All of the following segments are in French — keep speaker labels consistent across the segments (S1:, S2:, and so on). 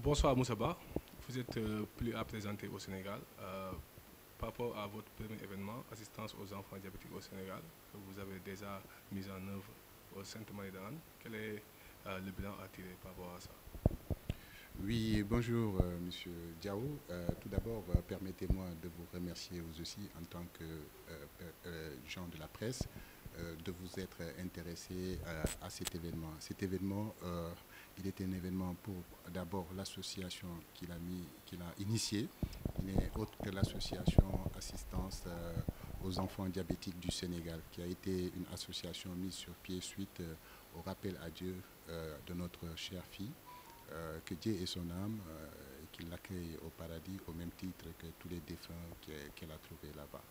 S1: Bonsoir Moussaba, vous êtes plus à présenter au Sénégal. Par rapport à votre premier événement, assistance aux enfants diabétiques au Sénégal, que vous avez déjà mis en œuvre au Sainte-Marie d'Anne, quel est le bilan à tirer par rapport à ça?
S2: Oui, bonjour Monsieur Diao. Tout d'abord, permettez-moi de vous remercier vous aussi en tant que gens de la presse de vous être intéressé à cet événement. Cet événement, il est un événement pour d'abord l'association qu'il a initié. Il n'est autre que l'association Assistance aux enfants diabétiques du Sénégal, qui a été une association mise sur pied suite au rappel à Dieu de notre chère fille que Dieu ait son âme et qu'il l'accueille au paradis au même titre que tous les défunts qu'elle a trouvés là-bas.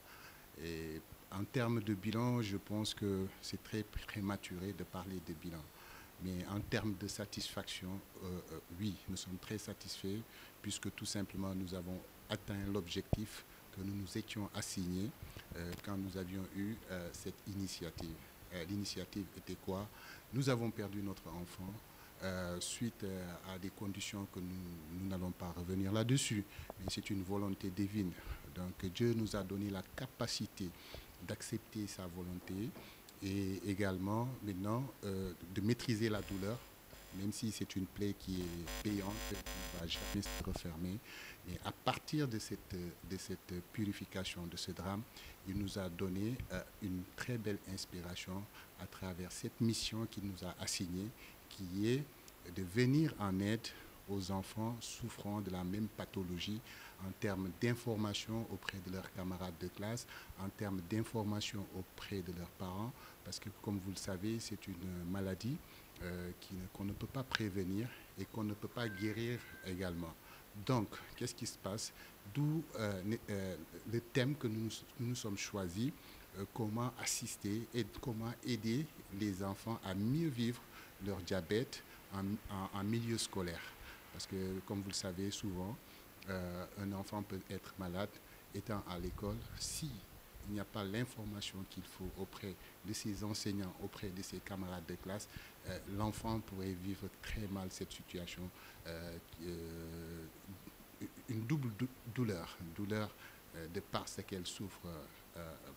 S2: Et en termes de bilan, je pense que c'est très prématuré de parler de bilan. Mais en termes de satisfaction, oui, nous sommes très satisfaits puisque tout simplement nous avons atteint l'objectif que nous nous étions assignés quand nous avions eu cette initiative. L'initiative était quoi? Nous avons perdu notre enfant suite à des conditions que nous n'allons pas revenir là-dessus, mais c'est une volonté divine. Donc Dieu nous a donné la capacité d'accepter sa volonté et également maintenant de maîtriser la douleur, même si c'est une plaie qui est payante, qui ne va jamais se refermer. Mais à partir de cette purification, de ce drame, il nous a donné une très belle inspiration à travers cette mission qu'il nous a assignée, qui est de venir en aide aux enfants souffrant de la même pathologie en termes d'information auprès de leurs camarades de classe, en termes d'information auprès de leurs parents, parce que comme vous le savez, c'est une maladie qu'on ne peut pas prévenir et qu'on ne peut pas guérir également. Donc, qu'est-ce qui se passe? D'où le thème que nous sommes choisis, comment assister et comment aider les enfants à mieux vivre leur diabète en milieu scolaire. Parce que, comme vous le savez, souvent, un enfant peut être malade étant à l'école si il n'y a pas l'information qu'il faut auprès de ses enseignants, auprès de ses camarades de classe, l'enfant pourrait vivre très mal cette situation, une double douleur de par ce qu'elle souffre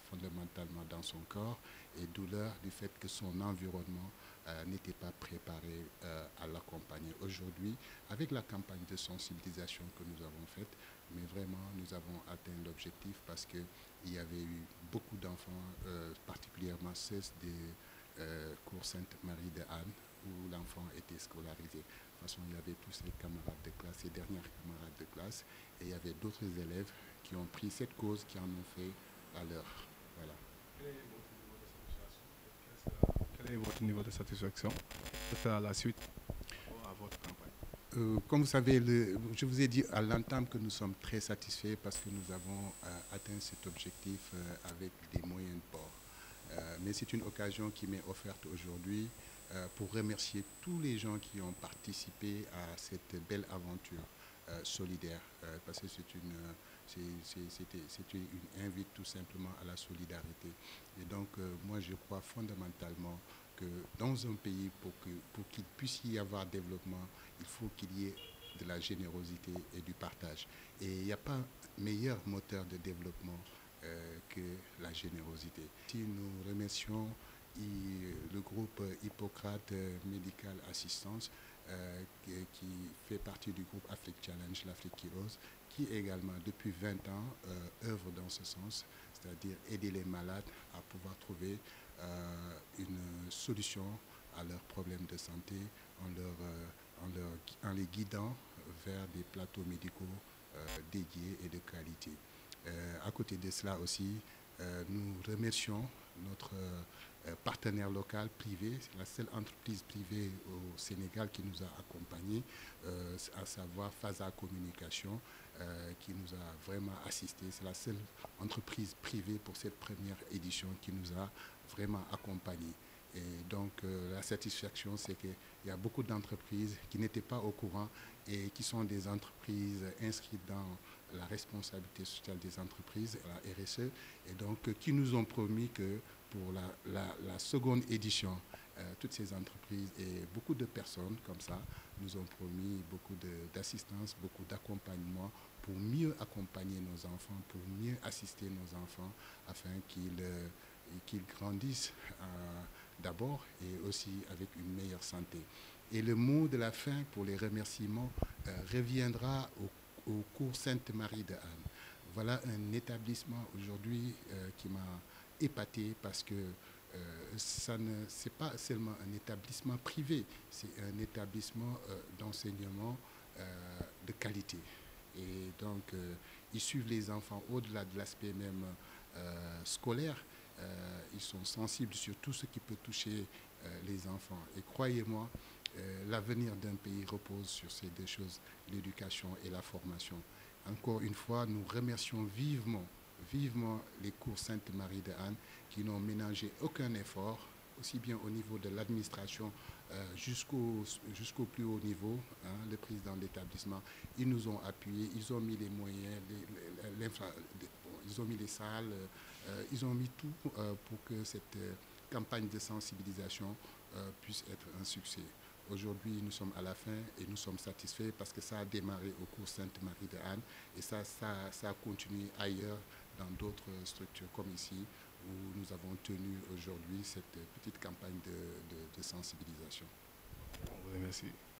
S2: fondamentalement dans son corps et douleur du fait que son environnement n'était pas préparé à l'accompagner. Aujourd'hui, avec la campagne de sensibilisation que nous avons faite, mais vraiment nous avons atteint l'objectif parce qu'il y avait eu beaucoup d'enfants, particulièrement 16 des cours Sainte-Marie de Anne, où l'enfant était scolarisé. De toute façon, il y avait tous ses camarades de classe, ses dernières camarades de classe, et il y avait d'autres élèves qui ont pris cette cause, qui en ont fait la leur. Voilà.
S1: Quel est votre niveau de satisfaction? Quelle sera la suite à votre campagne?
S2: Comme vous savez, je vous ai dit à l'entame que nous sommes très satisfaits parce que nous avons atteint cet objectif avec des moyens de bord. Mais c'est une occasion qui m'est offerte aujourd'hui pour remercier tous les gens qui ont participé à cette belle aventure solidaire, parce que c'était une invite tout simplement à la solidarité. Et donc, moi, je crois fondamentalement que dans un pays, pour qu'il puisse y avoir développement, il faut qu'il y ait de la générosité et du partage. Et il n'y a pas meilleur moteur de développement que la générosité. Si nous remercions le groupe Hippocrate Medical Assistance qui fait partie du groupe Afrique Challenge, l'Afrique qui ose, qui également depuis 20 ans œuvre dans ce sens, c'est-à-dire aider les malades à pouvoir trouver une solution à leurs problèmes de santé en les guidant vers des plateaux médicaux dédiés et de qualité. À côté de cela aussi, nous remercions notre partenaire local privé, c'est la seule entreprise privée au Sénégal qui nous a accompagnés, à savoir Faza Communication, qui nous a vraiment assistés. C'est la seule entreprise privée pour cette première édition qui nous a vraiment accompagnés. Et donc la satisfaction, c'est qu'il y a beaucoup d'entreprises qui n'étaient pas au courant et qui sont des entreprises inscrites dans la responsabilité sociale des entreprises, la RSE, et donc qui nous ont promis que pour la seconde édition, toutes ces entreprises et beaucoup de personnes comme ça nous ont promis beaucoup d'assistance, beaucoup d'accompagnement pour mieux accompagner nos enfants, pour mieux assister nos enfants afin qu'ils grandissent d'abord et aussi avec une meilleure santé. Et le mot de la fin pour les remerciements reviendra au cours Sainte-Marie de Anne. Voilà un établissement aujourd'hui qui m'a épaté parce que c'est pas seulement un établissement privé, c'est un établissement d'enseignement de qualité. Et donc, ils suivent les enfants au-delà de l'aspect même scolaire. Ils sont sensibles sur tout ce qui peut toucher les enfants. Et croyez-moi, l'avenir d'un pays repose sur ces deux choses, l'éducation et la formation. Encore une fois, nous remercions vivement les cours Sainte-Marie de Anne qui n'ont ménagé aucun effort, aussi bien au niveau de l'administration jusqu'au plus haut niveau, le président de l'établissement. Ils nous ont appuyés, ils ont mis les moyens, ils ont mis les salles, ils ont mis tout pour que cette campagne de sensibilisation puisse être un succès. Aujourd'hui, nous sommes à la fin et nous sommes satisfaits parce que ça a démarré au cours Sainte-Marie de Anne et ça a continué ailleurs dans d'autres structures comme ici où nous avons tenu aujourd'hui cette petite campagne de sensibilisation.
S1: On vous remercie.